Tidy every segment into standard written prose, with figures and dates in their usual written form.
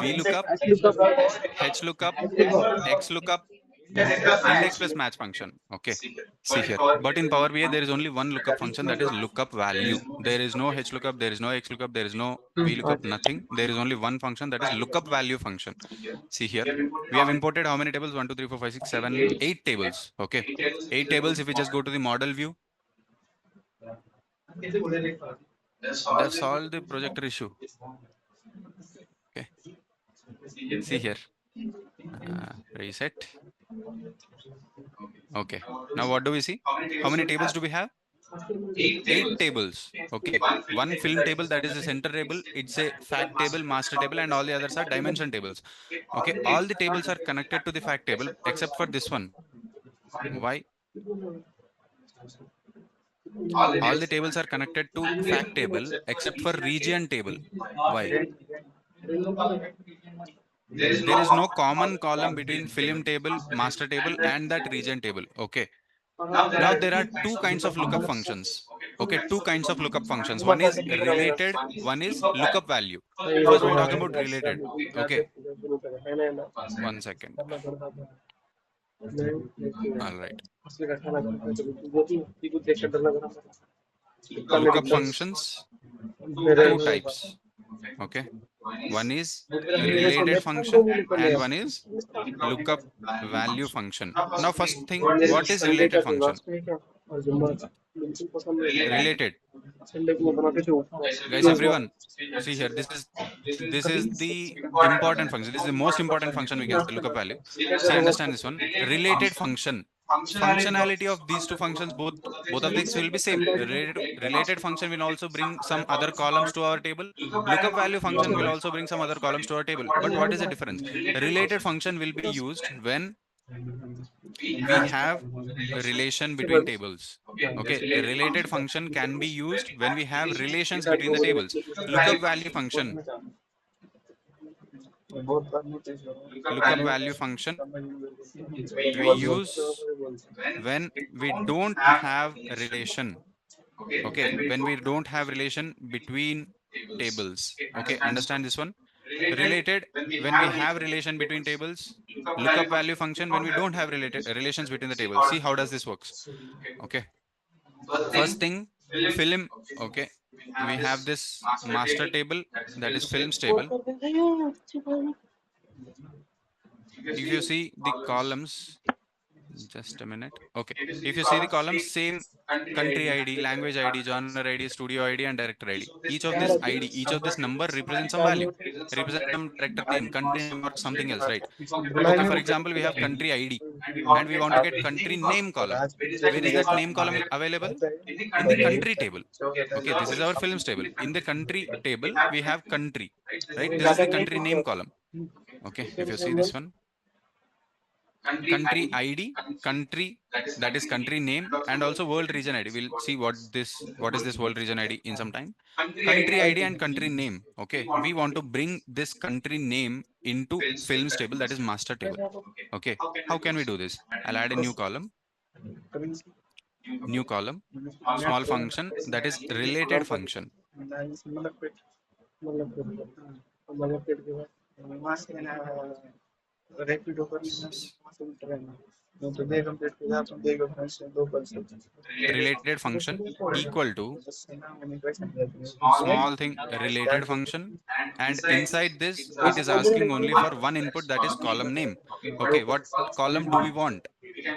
VLOOKUP, HLOOKUP, XLOOKUP, index plus match function. Okay, see here. But in Power BI, there is only one lookup function, that is lookup value. There is no HLOOKUP, there is no XLOOKUP, there is no VLOOKUP, nothing. There is only one function, that is lookup value function. See here, we have imported how many tables? 1, 2, 3, 4, 5, 6, 7, 8 tables. Okay, 8 tables. If we just go to the model view, that solve the projector issue. Okay, see here. Reset. Okay, now what do we see? How many tables do we have? 8 tables. Okay, one film table, that is the center table. It's a fact table, master table, and all the others are dimension tables. Okay, all the tables are connected to the fact table except for this one. Why? All the tables are connected to fact table except for region table. Why? There is no common column between film table, master table, and that region table. Okay. Now there are two kinds of lookup functions. Okay, two kinds of lookup functions. One is related, one is lookup value. First, we'll talk about related. Okay. 1 second. All right. Lookup functions, two types. Okay. One is related function and one is lookup value function. Now, first thing, what is related function? Related. Guys, everyone, see here. This is the important function. This is the most important function we can say, lookup value. See, understand this one. Related function. Functionality of these two functions, both of these will be same. Related function will also bring some other columns to our table. Lookup value function will also bring some other columns to our table. But what is the difference? Related function will be used when we have a relation between tables. Okay, a related function can be used when we have relations between the tables. Lookup value function, lookup value function we use when we don't have a relation. Okay, when we don't have relation between tables. Okay, understand this one. Related when we have relation between tables. Lookup value function when we don't have relations between the tables. See how does this works. Okay, first thing, film. Okay, we have this master table, that is films table. If you see the columns, just a minute. Okay, if you see the columns, same country ID, language ID, genre ID, studio ID, and director ID. Each of this ID, each of this number represents some value, represents some director name, country name, or something else, right? Okay, for example, we have country ID and we want to get country name column. Where is that name column available? In the country table. Okay, this is our films table. In the country table, we have country, right? This is the country name column. Okay, if you see this one, country ID, country, that is country name, and also world region ID. We'll see what is this world region ID in some time. Country ID and country name. Okay, we want to bring this country name into films table, that is master table. Okay, how can we do this? I'll add a new column, small function, that is related function. Related function equal to small thing, related function, and inside this it is asking only for one input, that is column name. Okay, what column do we want?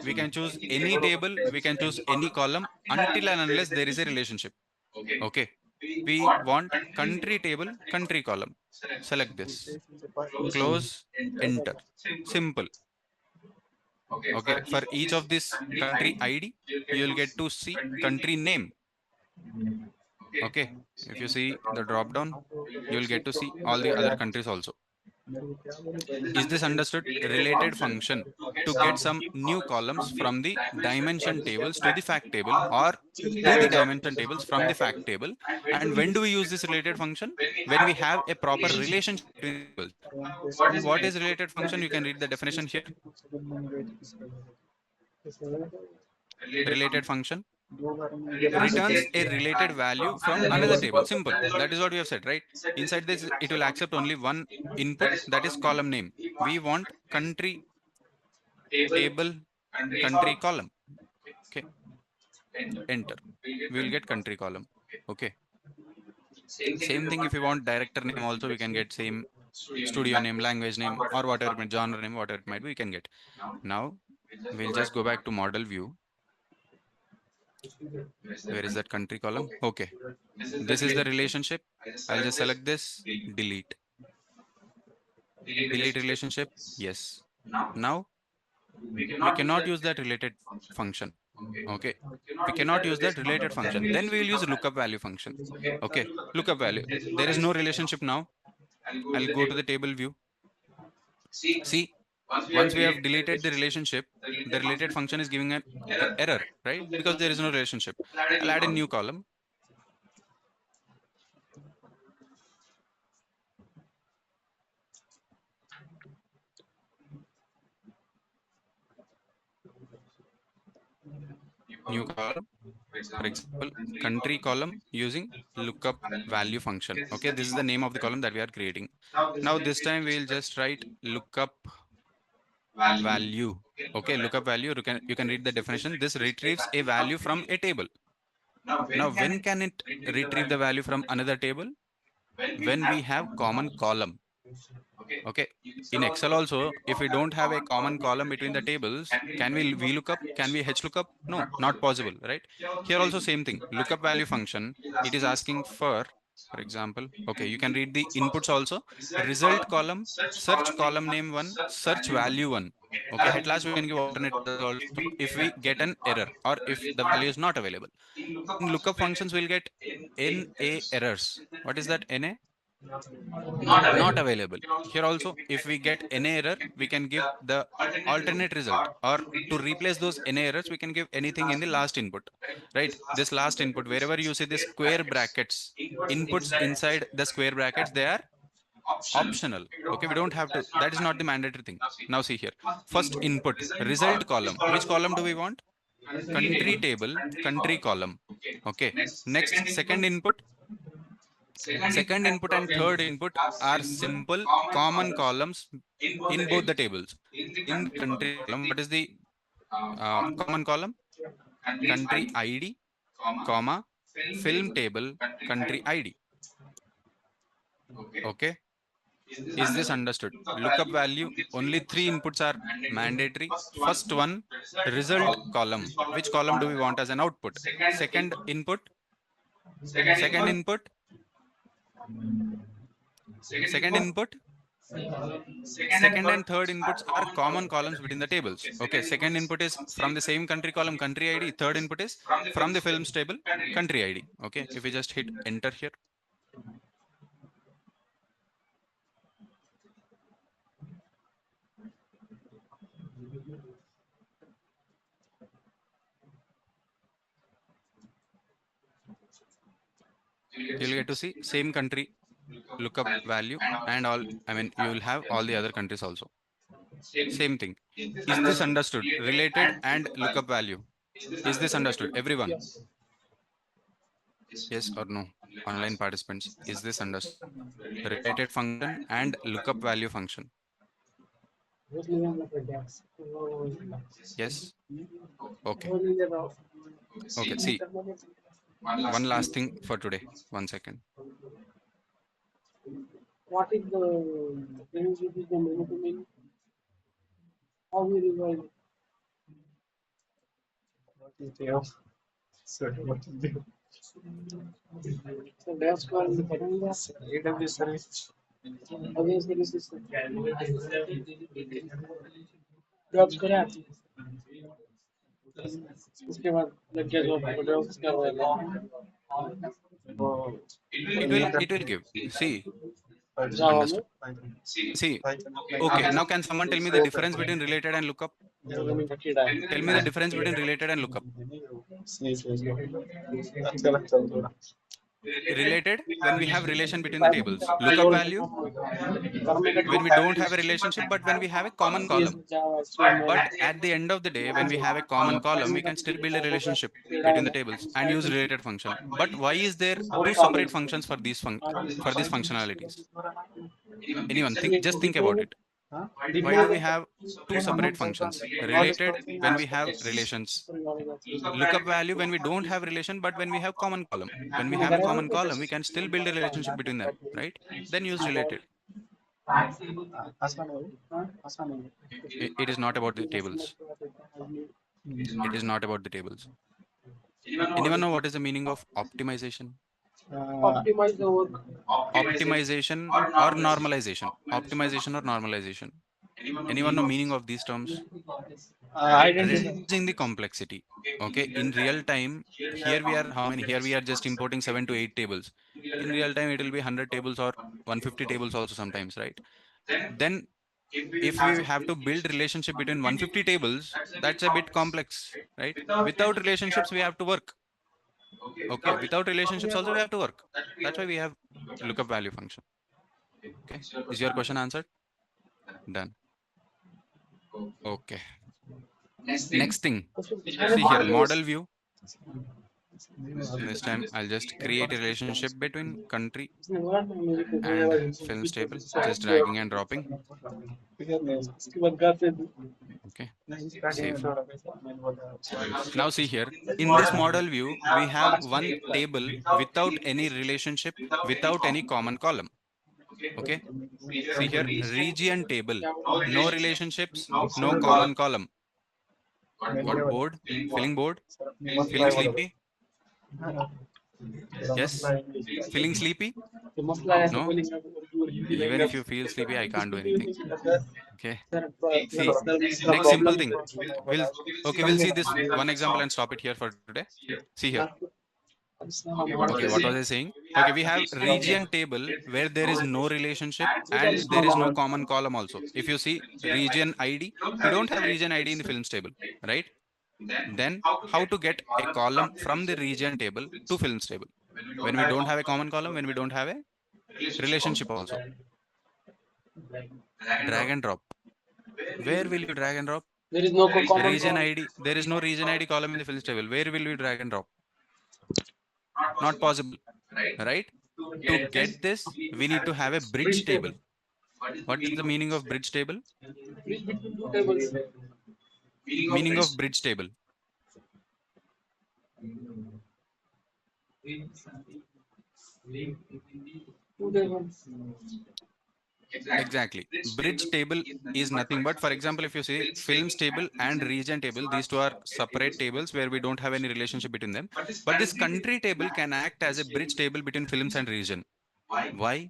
We can choose any table, we can choose any column until and unless there is a relationship. Okay, we want country table, country column. Select this, close, enter. Simple. Okay, for each of this country ID, you will get to see country name. Okay, if you see the drop down, you will get to see all the other countries also. Is this understood? Related function to get some new columns from the dimension tables to the fact table, or to the dimension tables from the fact table. And when do we use this related function? When we have a proper relationship between tables. And what is related function? You can read the definition here. Related function returns a related value from another table. Simple. That is what we have said, right? Inside this, it will accept only one input, that is column name. We want country table country column. Okay. Enter. We will get country column. Okay. Same thing if you want director name also, we can get same studio name, language name, or whatever it might, genre name, whatever it might be, we can get. Now we'll just go back to model view. Where is that country column? Okay. This is the relationship. I'll just select this, delete. Delete relationship. Yes. Now we cannot use that related function. Okay. We cannot use that related function. Then we will use lookup value function. Okay. Lookup value. There is no relationship now. I'll go to the table view. See, once we have deleted the relationship, the related function is giving an error, right? Because there is no relationship. I'll add a new column. New column, for example, country column using lookup value function. Okay, this is the name of the column that we are creating. Now this time we'll just write lookup value. Okay, lookup value, you can read the definition. This retrieves a value from a table. Now when can it retrieve the value from another table? When we have common column. Okay, in Excel also, if we don't have a common column between the tables, can we VLOOKUP? Can we HLOOKUP? No, not possible, right? Here also same thing, lookup value function, it is asking for example, okay, you can read the inputs also, result column, search column name 1, search value 1. Okay, at last we can give alternate also if we get an error or if the value is not available. In lookup functions, we'll get NA errors. What is that NA? Not available. Here also, if we get NA error, we can give the alternate result, or to replace those NA errors, we can give anything in the last input, right? This last input, wherever you see the square brackets, inputs inside the square brackets, they are optional. Okay, we don't have to, that is not the mandatory thing. Now see here, first input, result column. Which column do we want? Country table, country column. Okay, next, second input, second input and third input are simple common columns in both the tables. In the country column, what is the common column? Country ID, comma, film table, country ID. Okay. Is this understood? Lookup value, only three inputs are mandatory. First one, result column. Which column do we want as an output? Second input, second input, second input, second and third inputs are common columns between the tables. Okay, second input is from the same country column, country ID. Third input is from the films table, country ID. Okay, if we just hit enter here. You'll get to see same country lookup value and all. I mean, you will have all the other countries also. Same thing. Is this understood? Related and lookup value. Is this understood? Everyone? Yes or no? Online participants, is this understood? Related function and lookup value function. Yes? Okay. Okay, see. One last thing for today. 1 second. What is the difference between the menu to menu? How we revise it? So that's why we can do that. AWS service. AWS services. Jobs करा उसके बाद लग गया job को jobs करवाएगा It will give. See, Java understood. See, okay. Now can someone tell me the difference between related and lookup? Tell me the difference between related and lookup. related when we have relation between the tables. Lookup value when we don't have a relationship, but when we have a common column. But at the end of the day, when we have a common column, we can still build a relationship between the tables and use related function. But why is there two separate functions for for these functionalities? Anyone think? Just think about it. Why do we have two separate functions? Related when we have relations. Lookup value when we don't have relation, but when we have common column. When we have a common column, we can still build a relationship between them, right? Then use related. It is not about the tables. It is not about the tables. Anyone know what is the meaning of optimization? Optimize the work. Optimization or normalization? Optimization or normalization? Anyone know meaning of these terms? Reducing the complexity. Okay, in real time, here we are how many? Here we are just importing 7 to 8 tables. In real time, it will be 100 tables or 150 tables also sometimes, right? Then if we have to build relationship between 150 tables, that's a bit complex, right? Without relationships, we have to work. Okay, without relationships also we have to work. That's why we have lookup value function. Okay, is your question answered? Done. Okay. Next thing, see here, model view. This time I'll just create a relationship between country and films table, just dragging and dropping. Okay, save. Now see here, in this model view, we have one table without any relationship, without any common column. Okay, see here, region table, no relationships, no common column. Got bored? Feeling bored? Feeling sleepy? Yes? Feeling sleepy? No? Even if you feel sleepy, I can't do anything. Okay. See, next simple thing. We'll see this one example and stop it here for today. See here. Okay, what was I saying? Okay, we have region table where there is no relationship and there is no common column also. If you see region ID, we don't have region ID in the films table, right? Then how to get a column from the region table to films table? When we don't have a common column, when we don't have a relationship also. Drag and drop. Where will you drag and drop? There is no common Region ID. There is no region ID column in the films table. Where will we drag and drop? Not possible, right? To get this, we need to have a bridge table. What is the meaning of bridge table? bridge between two tables. Meaning of bridge table. Two tables. Exactly. Bridge table is nothing but, for example, if you say films table and region table, these two are separate tables where we don't have any relationship between them. But this country table can act as a bridge table between films and region. Why?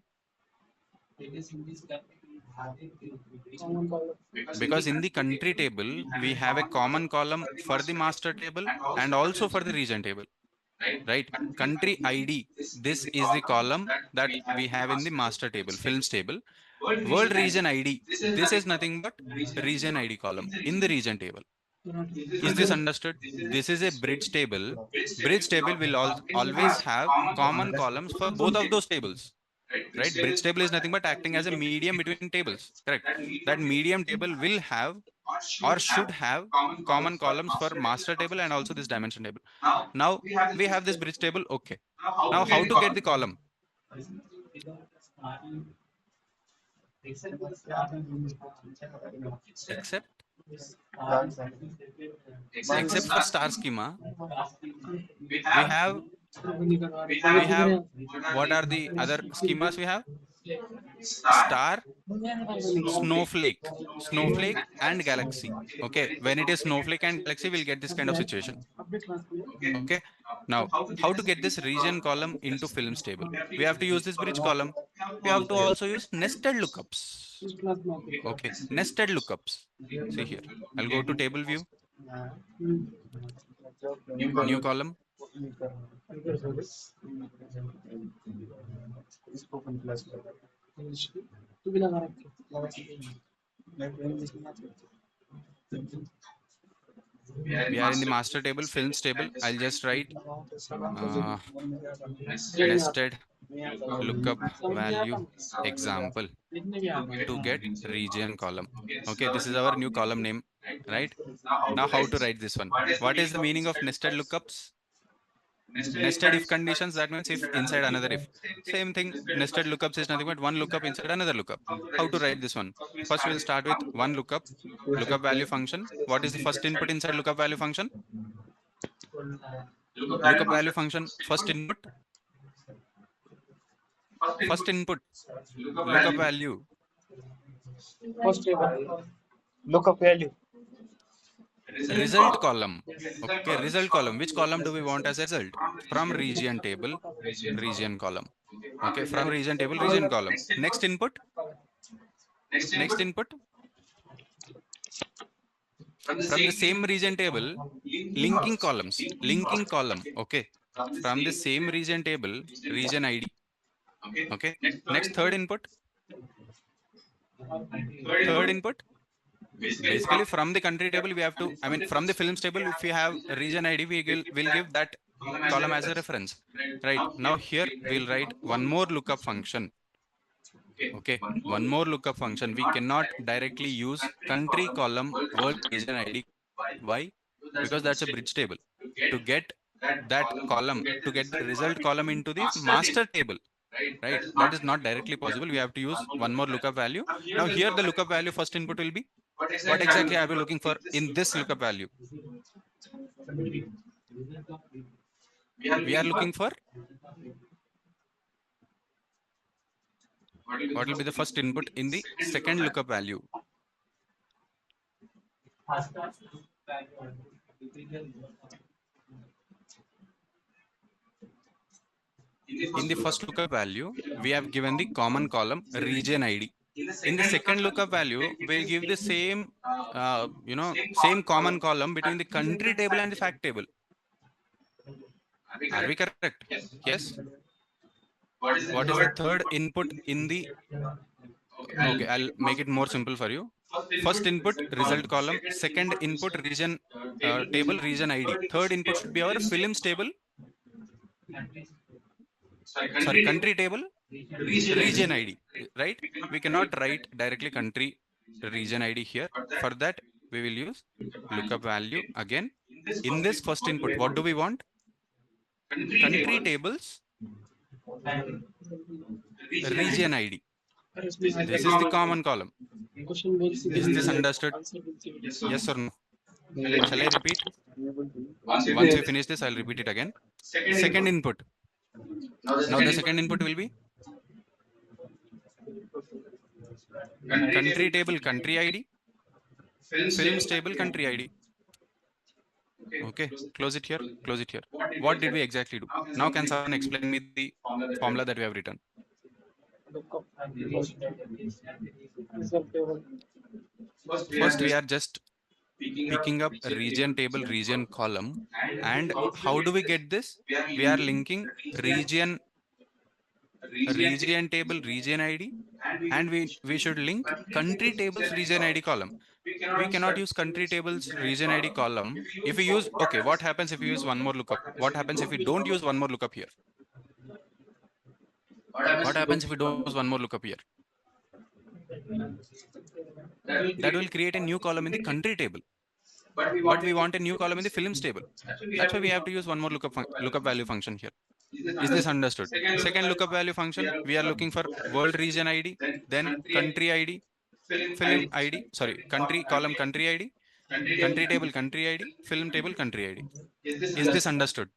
Common color. Because in the country table, we have a common column for the master table and also for the region table, right? Country ID, this is the column that we have in the master table, films table. World region ID, this is nothing but region ID column in the region table. Is this understood? This is a bridge table. Bridge table will always have common columns for both of those tables, right? Bridge table is nothing but acting as a medium between tables, correct? That medium table will have or should have common columns for master table and also this dimension table. Now we have this bridge table. Okay. Now how to get the column? Except except for star schema, we have what are the other schemas we have? Star, snowflake, snowflake and galaxy. Okay, when it is snowflake and galaxy, we'll get this kind of situation. Okay, now how to get this region column into films table? We have to use this bridge column. We have to also use nested lookups. Okay, nested lookups. See here, I'll go to table view, new column. We are in the master table, films table. I'll just write uh, nested lookup value example to get region column. Okay, this is our new column name, right? Now, how to write this one? What is the meaning of nested lookups? Nested if conditions, that means if inside another if. Same thing, nested lookups is nothing but one lookup inside another lookup. How to write this one? First, we'll start with one lookup value function. What is the first input inside lookup value function? Lookup value function, first input, lookup value, First table. Lookup value. result column. Okay, result column. Which column do we want as a result? From region table, region column. Okay, from region table, region column. Next input, from the same region table, linking column. Okay, from the same region table, region ID. Okay, next third input, basically from the country table we have to, I mean from the films table, if we have region ID, will give that column as a reference. Right, now here we'll write one more lookup function. Okay, one more lookup function. We cannot directly use country column world region ID. Why? Because that's a bridge table. To get that column, to get the result column into the master table, right? That is not directly possible. We have to use one more lookup value. Now here the lookup value first input will be, what exactly are we looking for in this lookup value? We are looking for, what will be the first input in the second lookup value? In the first lookup value, we have given the common column region ID. In the second lookup value, we'll give the same, same common column between the country table and the fact table. Are we correct? Yes. What is the third input in the, okay, I'll make it more simple for you. First input, result column. Second input, region table, region ID. Third input should be our films table. Sorry, country table, region ID, right? We cannot write directly country region ID here. For that, we will use lookup value again. In this first input, what do we want? Country tables, region ID. This is the common column. Is this understood? Yes or no? Shall I repeat? Once we finish this, I'll repeat it again. Second input. Now the second input will be country table, country ID, films table, country ID. Okay, close it here, close it here. What did we exactly do? Now can someone explain me the formula that we have written? First, we are just picking up region table, region column. And how do we get this? We are linking region table, region ID, and we should link country tables, region ID column. We cannot use country tables, region ID column. If we use, okay, what happens if we use one more lookup? What happens if we don't use one more lookup here? What happens if we don't use one more lookup here? That will create a new column in the country table. But we want a new column in the films table. That's why we have to use one more lookup value function here. Is this understood? Second lookup value function, we are looking for world region ID, then country ID, film ID, sorry, country column country ID, country table country ID, film table country ID. Is this understood?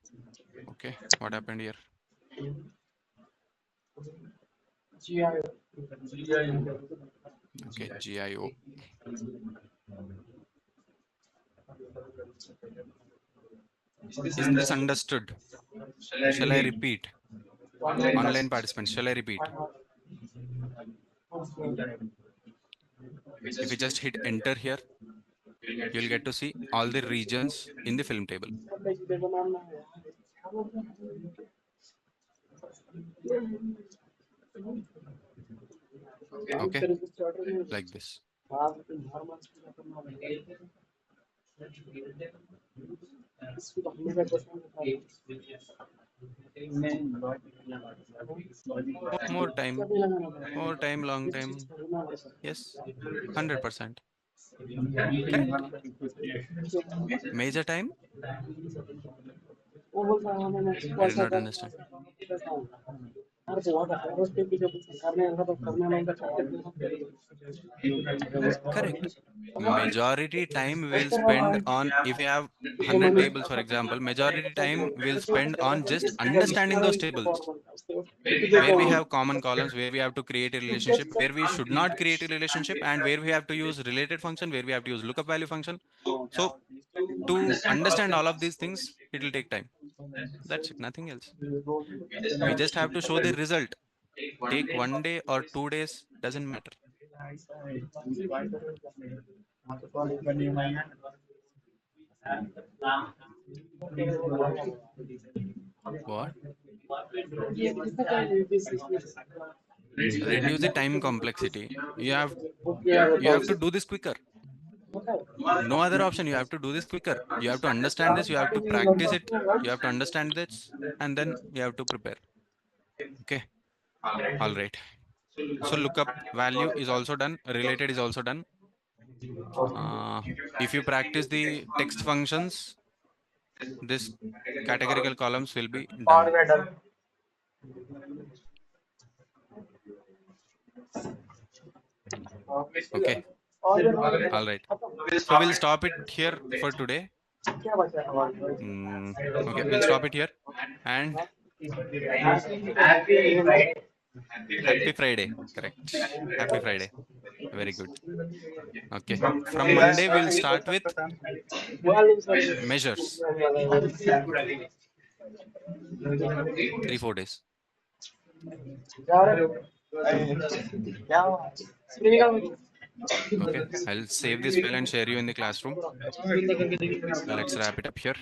Okay, what happened here? Okay, GIO. Is this understood? Shall I repeat? Online participants, shall I repeat? If you just hit enter here, you'll get to see all the regions in the film table. Okay, like this. More time, long time. Yes, 100%. Correct. Major time? I did not understand. Correct. Majority time will spend on, if you have 100 tables, for example, majority time will spend on just understanding those tables. Where we have common columns, where we have to create a relationship, where we should not create a relationship, and where we have to use related function, where we have to use lookup value function. So to understand all of these things, it will take time. That's it, nothing else. We just have to show the result. Take 1 day or 2 days, doesn't matter. What? Reduce the time complexity. You have to do this quicker. No other option. You have to do this quicker. You have to understand this. You have to practice it. You have to understand this, and then you have to prepare. Okay. All right. So lookup value is also done. Related is also done. If you practice the text functions, this categorical columns will be done. Okay. All right. So we'll stop it here for today. Okay, we'll stop it here. And happy Friday. Correct. Happy Friday. Very good. Okay. From Monday, we'll start with measures. 3-4 days. Okay. I'll save this file and share you in the classroom. Let's wrap it up here.